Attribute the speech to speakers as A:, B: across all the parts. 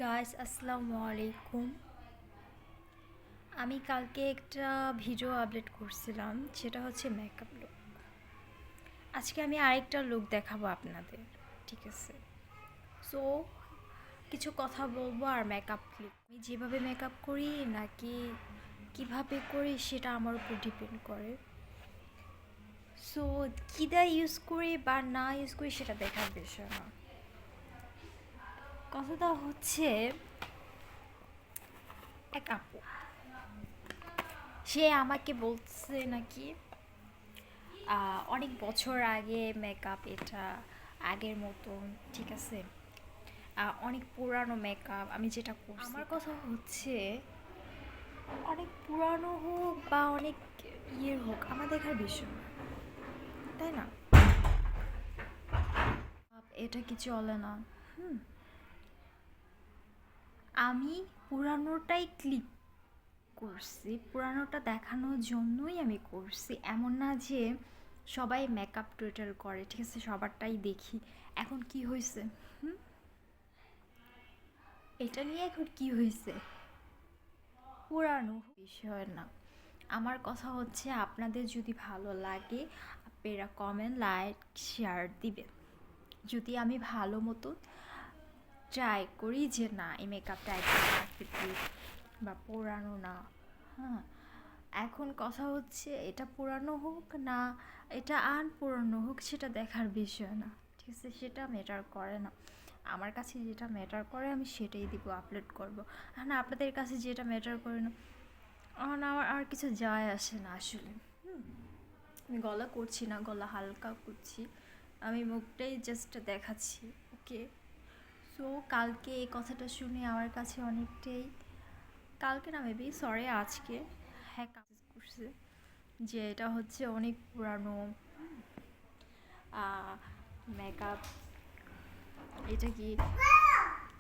A: Guys, আসসালামু আলাইকুম। আমি কালকে একটা ভিডিও আপলোড করছিলাম, সেটা হচ্ছে মেকআপ লুক। আজকে আমি আরেকটা লুক দেখাবো আপনাদের, ঠিক আছে? সো কিছু কথা বলবো আর মেকআপ লুক আমি যেভাবে মেকআপ করি নাকি কিভাবে করি সেটা আমার উপর ডিপেন্ড করে। সো কীটা ইউজ করি বা না ইউজ করি সেটা দেখার বিষয় না। কথাটা হচ্ছে, এক আপু সে আমাকে বলছে নাকি অনেক বছর আগে মেকআপ এটা আগের মতন, ঠিক আছে? অনেক পুরানো মেকআপ আমি যেটা করছি। আমার কথা হচ্ছে, অনেক পুরানো হোক বা অনেক ইয়ের হোক আমার দেখার বিষয় না, তাই না? এটা কি চলে না? হুম, আমি পুরানোটাই ক্লিক করছি, পুরানোটা দেখানোর জন্যই আমি করছি। এমন না যে সবাই মেকআপ টিউটোরিয়াল করে, ঠিক আছে, সবারটাই দেখি। এখন কি হয়েছে? হুম, এটা নিয়ে এখন কি হয়েছে? পুরানো বিষয় না। আমার কথা হচ্ছে, আপনাদের যদি ভালো লাগে আপনারা কমেন্ট, লাইক, শেয়ার দিবেন। যদি আমি ভালো মতো ট্রাই করি যে না, এই মেকআপটা একদম পারফেক্টলি বা পুরানো না। হ্যাঁ, এখন কথা হচ্ছে এটা পুরানো হোক না এটা পুরানো হোক সেটা দেখার বিষয় না, ঠিক আছে? সেটা ম্যাটার করে না। আমার কাছে যেটা ম্যাটার করে আমি সেটাই দিব, আপলোড করব। আর না, আপনাদের কাছে যেটা ম্যাটার করে না, আমার আর কিছু যায় আসে না আসলে। আমি গলা করছি না, গলা হালকা করছি, আমি মুখটাই জাস্ট দেখাচ্ছি, ওকে? সো কালকে এই কথাটা শুনে আমার কাছে অনেকটাই, কালকে না মেবি, সরি, আজকে, হ্যাঁ, কাজ করছে যে এটা হচ্ছে অনেক পুরানো মেকআপ, এটা কি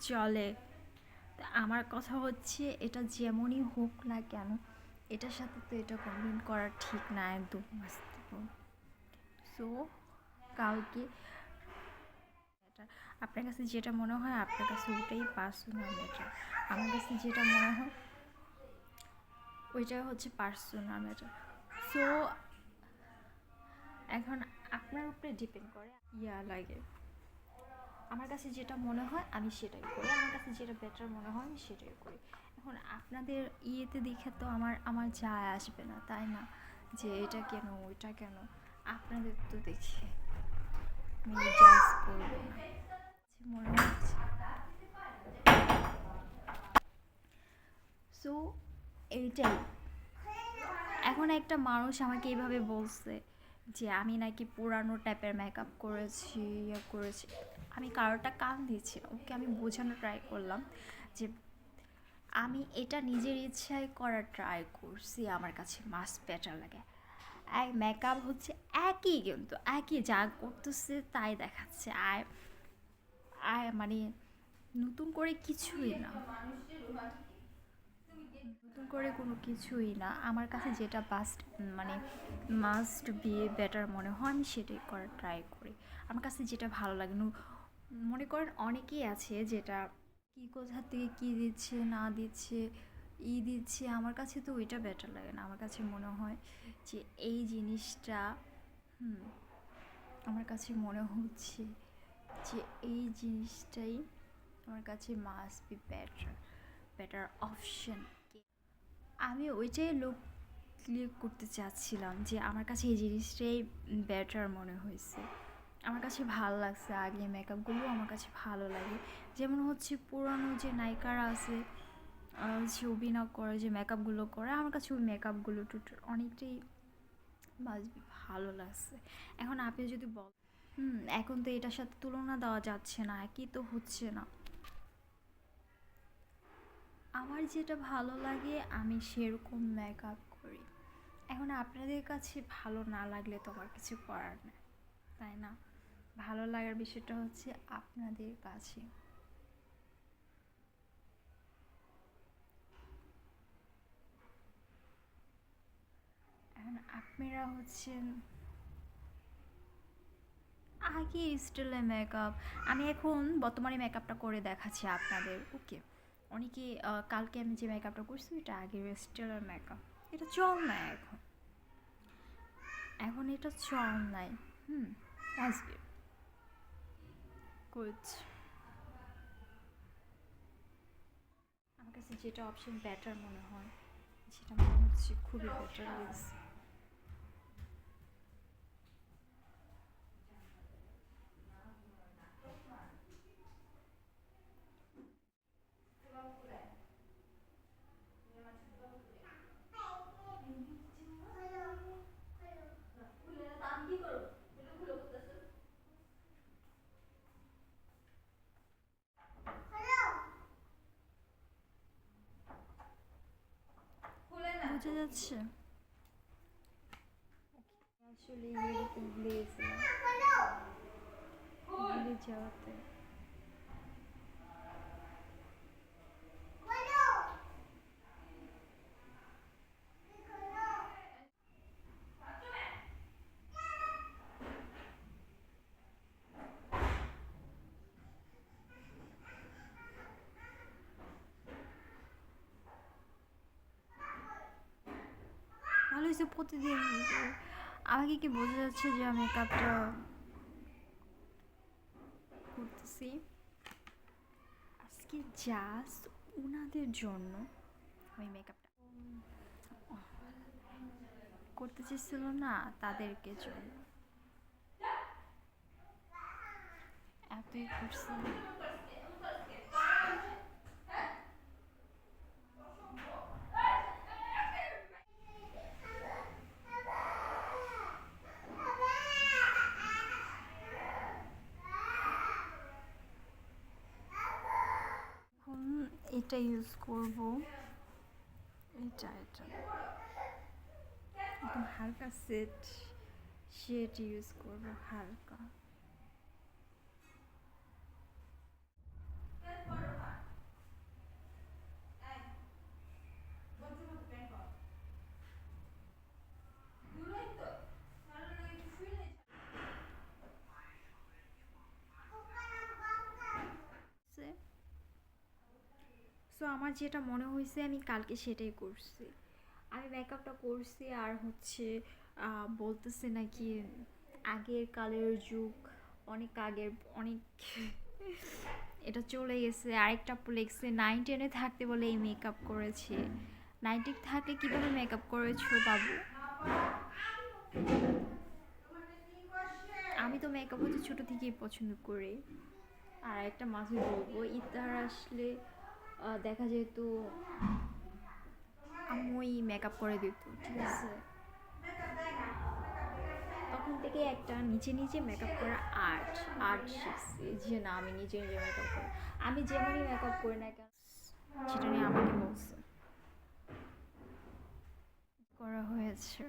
A: চলে? তা আমার কথা হচ্ছে, এটা যেমনই হোক না কেন এটার সাথে তো এটা কমপ্লেন করা ঠিক না একদম, বাস্তব। সো কালকে এটা আপনার কাছে যেটা মনে হয় আপনার কাছে ওটাই পার্সোনাল ম্যাটার। আমার কাছে যেটা মনে হয় ওইটা হচ্ছে পার্সোনাল ম্যাটার। সো এখন আপনার উপরে ডিপেন্ড করে লাগে। আমার কাছে যেটা মনে হয় আমি সেটাই করি, আমার কাছে যেটা বেটার মনে হয় আমি সেটাই করি। এখন আপনাদের ইয়েতে দেখে তো আমার আমার যায় আসবে না, তাই না? যে এটা কেন ওইটা কেন, আপনাদের তো দেখে আমি জাজ করবো না। মনে হচ্ছে, সো এইটাই। এখন একটা মানুষ আমাকে এইভাবে বলছে যে আমি নাকি পুরানো টাইপের মেকআপ করেছি, ইয়ে করেছি। আমি কারোটা কান দিয়েছি না, ওকে আমি বোঝানো ট্রাই করলাম যে আমি এটা নিজের ইচ্ছায় করার ট্রাই করছি, আমার কাছে মাস্ক বেটার লাগে। মেকআপ হচ্ছে একই, কিন্তু একই যা করতেছে তাই দেখাচ্ছে। আয় আয় মানে নতুন করে কিছুই না, নতুন করে কোনো কিছুই না। আমার কাছে যেটা মানে মাস্ট বি বেটার মনে হয় আমি সেটাই করার ট্রাই করি। আমার কাছে যেটা ভালো লাগে মনে করেন অনেকেই আছে যেটা কি কোথা থেকে কী দিচ্ছে না দিচ্ছে, দিচ্ছে, আমার কাছে তো ওইটা বেটার লাগে না। আমার কাছে মনে হয় যে এই জিনিসটা, হুম, আমার কাছে মনে হচ্ছে যে এই জিনিসটাই আমার কাছে must be better, better option. আমি ওইটাই লোক ক্লিক করতে চাচ্ছিলাম যে আমার কাছে এই জিনিসটাই বেটার মনে হয়েছে, আমার কাছে ভালো লাগছে। আগে মেকআপগুলো আমার কাছে ভালো লাগে, যেমন হচ্ছে পুরানো যে নায়িকারা আছে, হচ্ছে অভিনয় করে যে মেকআপগুলো করে, আমার কাছে ওই মেকআপগুলো অনেকটাই ভালো লাগছে। এখন আপনি যদি এখন তো এটার সাথে তুলনা দেওয়া যাচ্ছে না, একই তো হচ্ছে না। আমার যেটা ভালো লাগে আমি সেরকম মেকআপ করি। এখন আপনাদের কাছে ভালো না লাগলে তো আমার কিছু করার নেই, তাই না? ভালো লাগার বিষয়টা হচ্ছে আপনাদের কাছে। এখন আপনারা হচ্ছেন আগে স্টিলে মেকআপ, আমি এখন বর্তমানে মেকআপটা করে দেখাচ্ছি আপনাদের, ওকে? অনেকে কালকে আমি যে মেকআপটা করছি এটা আগের স্টিলের মেকআপ, এটা চল না এখন, এখন এটা চল নাই। হুম, আসবে গুড। আমার কাছে যেটা অপশন বেটার মনে হয়, যেটা মনে হচ্ছে খুবই বেটার লেগেছে। বোঝা যাচ্ছে আসলে এরকম গ্লেজ ভুলে যাওয়াতে। ভালো হয়েছে প্রতিদিন, আমাকে কি বোঝা যাচ্ছে যে আমি মেকআপটা করতেছি আজকে জাস্ট ওনাদের জন্য। আমি মেকআপটা করতে চেয়েছিল না তাদেরকে জন্য, এতই করছি। এখন এটা ইউজ করব, এটা এটা একদম হালকা সেট শেড ইউজ করব, হালকা। সো আমার যেটা মনে হয়েছে আমি কালকে সেটাই করছি, আমি মেকআপটা করছি। আর হচ্ছে বলতেছে নাকি আগের কালের যুগ, অনেক আগের, অনেক এটা চলে গেছে। আরেকটা আপু লিখছে 9-10-এ থাকতে বলে এই মেকআপ করেছে। 9 থাকলে কীভাবে মেকআপ করেছো বাবু? আমি তো মেকআপ হচ্ছে ছোটো থেকেই পছন্দ করি। আর একটা মাঝে বলবো, ইফতার আসলে দেখা যেত আম্মুই মেকআপ করে দিত, ঠিক আছে? তখন থেকে একটা নিজে নিজে মেকআপ করা আর্ট আর্ট শিখছি, যে না আমি নিজে নিজে মেকআপ করি। আমি যেমনই মেকআপ করি না কেন সেটা নিয়ে আমাকে বলছে করা হয়েছে।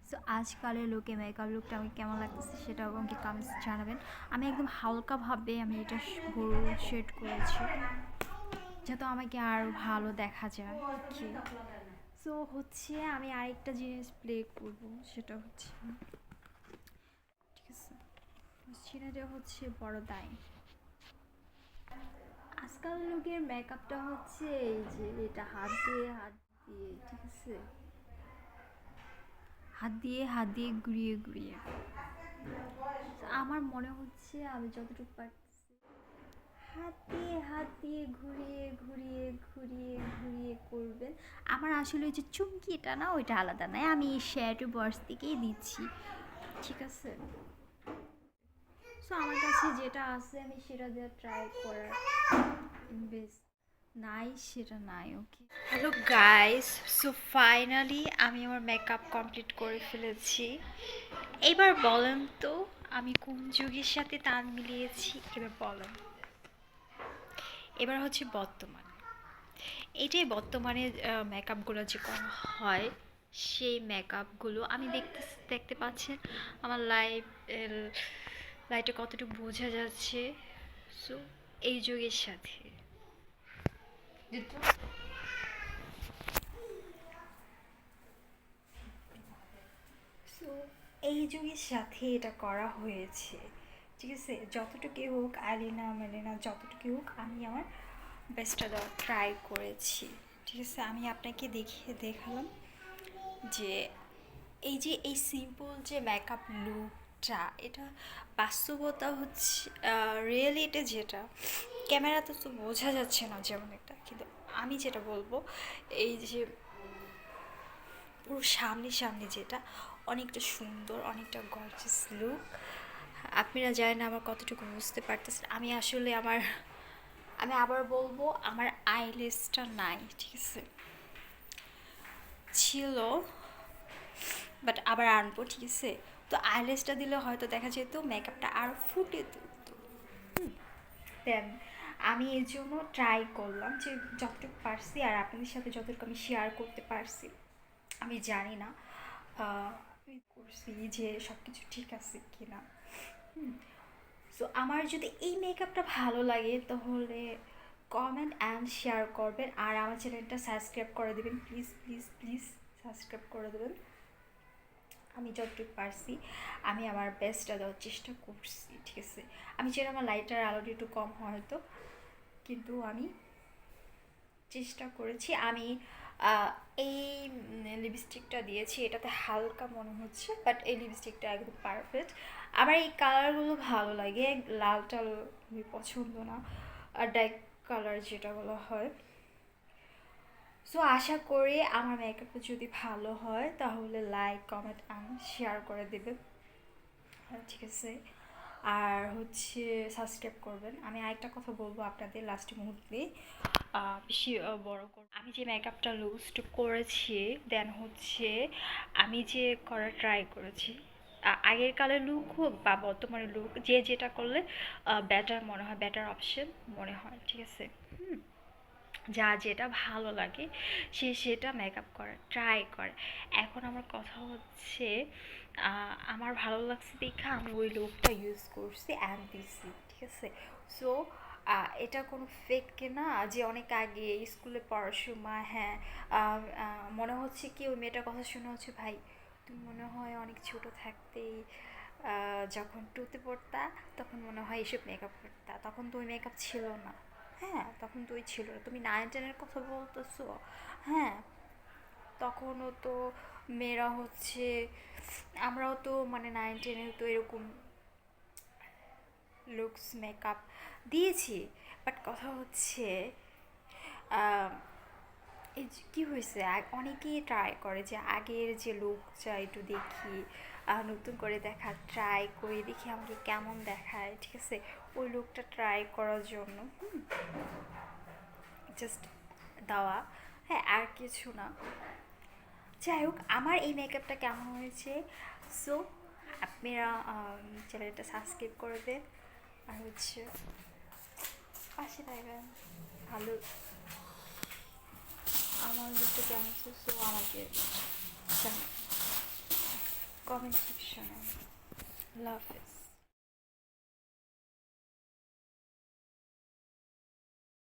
A: সো আজকালের লোকে মেকআপ লুকটা আমাকে কেমন লাগতেছে সেটাও আমাকে কমেন্টস জানাবেন। আমি একদম হালকাভাবে আমি এটা গোল শেড করেছি যাতে আমাকে আরও ভালো দেখা যায়, কি। সো হচ্ছে আমি আরেকটা জিনিস প্লে করব, সেটা হচ্ছে, ঠিক আছে, সেটা হচ্ছে বড় দায়। আজকাল লোকের মেকআপটা হচ্ছে এই যে এটা হাত দিয়ে, ঠিক আছে, হাত দিয়ে ঘুরিয়ে ঘুরিয়ে। আমার মনে হচ্ছে আমি যতটুকু পারতেছি হাত দিয়ে ঘুরিয়ে ঘুরিয়ে ঘুরিয়ে ঘুরিয়ে করবেন। আমার আসলে ওই যে চুমকিটা না, ওইটা আলাদা নয়, আমি এই শ্যাডো বক্স থেকেই দিচ্ছি, ঠিক আছে? সো আমার কাছে যেটা আছে আমি সেটা দিয়ে ট্রাই করার বেশ নাই, সেটা নাই, ওকে। হ্যালো গাইস, সো ফাইনালি আমি আমার মেকআপ কমপ্লিট করে ফেলেছি। এবার বলেন তো আমি কোন যুগের সাথে তাল মিলিয়েছি, এবার বলেন। এবার হচ্ছে বর্তমান, এটাই বর্তমানে মেকআপগুলো যে করা হয় সেই মেকআপগুলো আমি দেখতে পাচ্ছেন আমার লাইটে কতটুকু বোঝা যাচ্ছে। সো এই যুগের সাথে সো এই যুগের সাথে এটা করা হয়েছে। ঠিক আছে, যতটুকুই হোক আলিনা মেলিনা যতটুকুই হোক আমি আমার বেস্টটা দেওয়ার ট্রাই করেছি। ঠিক আছে, আমি আপনাকে দেখিয়ে দেখালাম যে এই যে এই সিম্পল যে মেকআপ লুকটা, এটা বাস্তবতা হচ্ছে রিয়েলিটি যেটা ক্যামেরাতে তো বোঝা যাচ্ছে না যেমন একটা, কিন্তু আমি যেটা বলবো এই যে পুরো সামনে সামনে যেটা অনেকটা সুন্দর, অনেকটা গর্জিয়াস লুক। আপনারা জানেন না আমার কতটুকু বুঝতে পারতেছেন। আমি আসলে আমি আবার বলবো আমার আইলেসটা নাই, ঠিক আছে, ছিল বাট আবার আনবো, ঠিক আছে। তো আইলেসটা দিলে হয়তো দেখা যেত মেকআপটা আরও ফুটে তুলতো। দেন আমি এর জন্য ট্রাই করলাম যে যতটুকু পারছি আর আপনাদের সাথে যতটুকু আমি শেয়ার করতে পারছি। আমি জানি না আমি করছি যে সব কিছু ঠিক আছে কি না। সো আমার যদি এই মেকআপটা ভালো লাগে তাহলে কমেন্ট অ্যান্ড শেয়ার করবেন আর আমার চ্যানেলটা সাবস্ক্রাইব করে দেবেন, প্লিজ প্লিজ প্লিজ সাবস্ক্রাইব করে দেবেন। আমি যতটুকু পারছি আমি আমার বেস্টটা দেওয়ার চেষ্টা করছি, ঠিক আছে। আমি চাই আমার লাইটার আলোটা একটু কম হয়তো, কিন্তু আমি চেষ্টা করেছি। আমি এই লিপস্টিকটা দিয়েছি, এটাতে হালকা মনে হচ্ছে বাট এই লিপস্টিকটা একদম পারফেক্ট। আমার এই কালারগুলো ভালো লাগে, লালটা আমি পছন্দ না, আর ডার্ক কালার যেটা বলা হয়। সো আশা করি আমার মেকআপটা যদি ভালো হয় তাহলে লাইক কমেন্ট অ্যান্ড শেয়ার করে দেবেন, ঠিক আছে। আর হচ্ছে সাবস্ক্রাইব করবেন। আমি আরেকটা কথা বলবো আপনাদের লাস্ট মুহূর্তে, বেশি বড় করব, আমি যে মেকআপটা লুজ করেছি দেন হচ্ছে আমি যে করার ট্রাই করেছি, আগের কালের লুক হোক বা বর্তমানের লুক, যে যেটা করলে বেটার মনে হয়, বেটার অপশন মনে হয়, ঠিক আছে। যা যেটা ভালো লাগে সে সেটা মেকআপ করে ট্রাই করে। এখন আমার কথা হচ্ছে আমার ভালো লাগছে দেখে আমি ওই লুকটা ইউজ করছি অ্যান্ড দিছি, ঠিক আছে। সো এটা কোনো ফেক না যে অনেক আগে স্কুলে পড়ার সময়, হ্যাঁ, মনে হচ্ছে কি ওই মেয়েটার কথা শুনে হচ্ছে ভাই তুমি মনে হয় অনেক ছোট থাকতেই যখন টুতে পড়তা তখন মনে হয় এসব মেকআপ করতা, তখন তো ওই মেকআপ ছিল না। হ্যাঁ, তখন তো ওই ছিল না, তুমি 9-10-এর কথা বলতেছো। হ্যাঁ, তখনও তো মেয়েরা হচ্ছে, আমরাও তো মানে 9-10-এ তো এরকম লুকস মেকআপ দিয়েছি। বাট কথা হচ্ছে এই কী হয়েছে, অনেকেই ট্রাই করে যে আগের যে লুকটা একটু দেখি, নতুন করে দেখা ট্রাই করে দেখি আমাকে কেমন দেখায়, ঠিক আছে। ওই লুকটা ট্রাই করার জন্য জাস্ট দেওয়া, হ্যাঁ, আর কিছু না। যাই হোক, আমার এই মেকআপটা কেমন হয়েছে, সো আপনারা চ্যানেলটা সাবস্ক্রাইব করে দেন আর হচ্ছে পাশে থাকবেন। ভালো আমার লুকটা কেমন হচ্ছে সো আমাকে জানান কমেন্ট সেকশনে। Love is